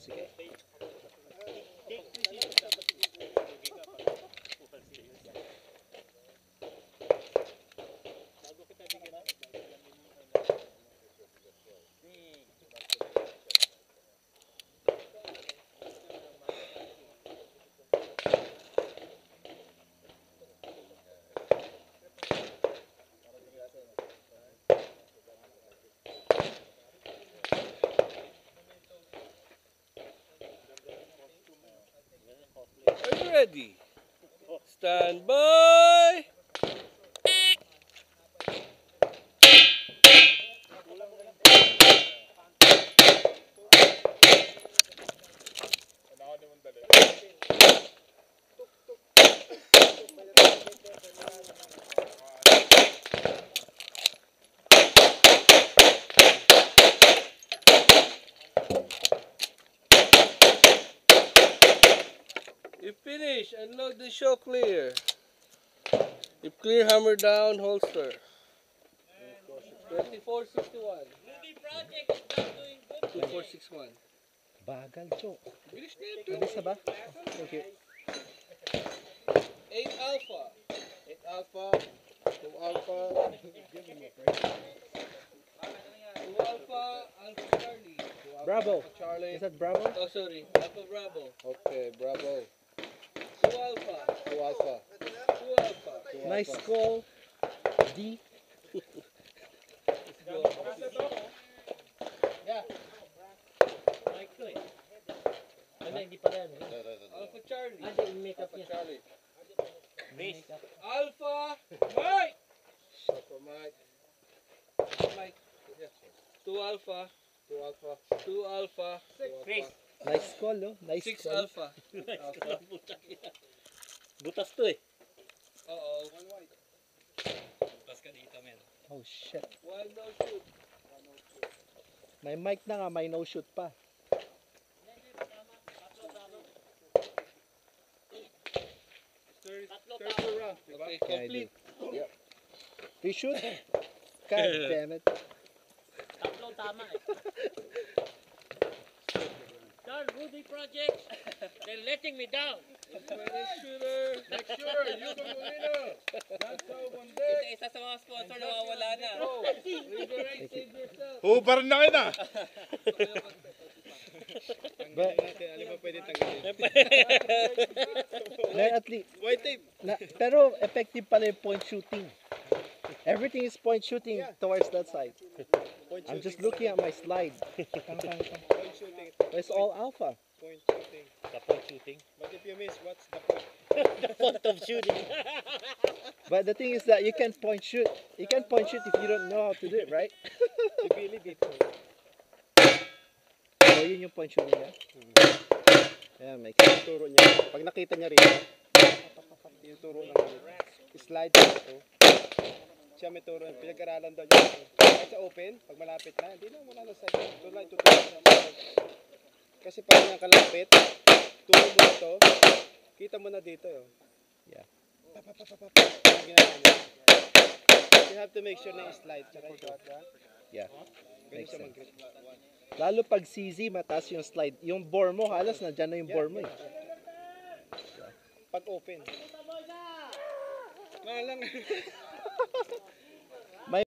Sige. Are you ready? Stand by! If finish, unload the show clear. If clear, hammer down, holster. 2461. Rudy project is not doing good. 2461. Bagal, Chok. Finish na ito. Bilis na ba? Thank you. 8 alpha. 8 alpha. 2 alpha. 2 alpha. Alpha Charlie. Bravo. Alpha Charlie. Is that Bravo? Oh, sorry. Alpha Bravo. Okay, Bravo. 2 alpha. 2 alpha. 2 alpha. Nice call. D. Yeah. Mike ko eh. Ano, hindi pa rin. Alpha Charlie. Ah, di, make-up Alpha niya. Charlie. Base. Alpha Mike. Alpha Mike. Mike. Yeah. 2 alpha. 2 alpha. 2 alpha. Chris. Nice call, no? Nice 6 call. alpha. Butas to eh. Uh-oh. Butas ka dito, men. Oh, shit. One no shoot. May mic na nga, may no shoot pa. Third round. Okay, complete. Yep. Reshoot? God damn it. Tatlong tama eh. Done, Rudy project. They're letting me down. Next shooter. Next shooter, you the winner. That's how one day. Isa sa mga sponsor nawawala na. Liberate, save yourself. Hubar na kita. But, Ano ba pwede tanggalin? at least, White tape. pero effective pala yung point shooting. Everything is point shooting towards that side. I'm just looking at my slide. Point shooting. It's all alpha. Point shooting. The point shooting. But if you miss, what's the point? The point of shooting. But the thing is that you can point shoot. You can point shoot if you don't know how to do it, right? Si Billy dito. So yun yung point shooting niya. Yeah, make it. Turo niya. Pag nakita niya rin, yung turo ng slide dito. Siya may turo. Pinag-aralan daw niya. Kahit sa open, pag malapit na, hindi na, wala na side. Tulad, tuturo niya. Kasi pag niya kalapit, turo mo ito, kita mo na dito. Yun. Yeah. You have to make sure na slide. Tsaka ito. Yeah. Ganun Makes siya sense. mag-grip. Lalo pag CZ, mataas yung slide. Yung bore mo, halos nandyan na yung bore mo eh. Pag open. Malang.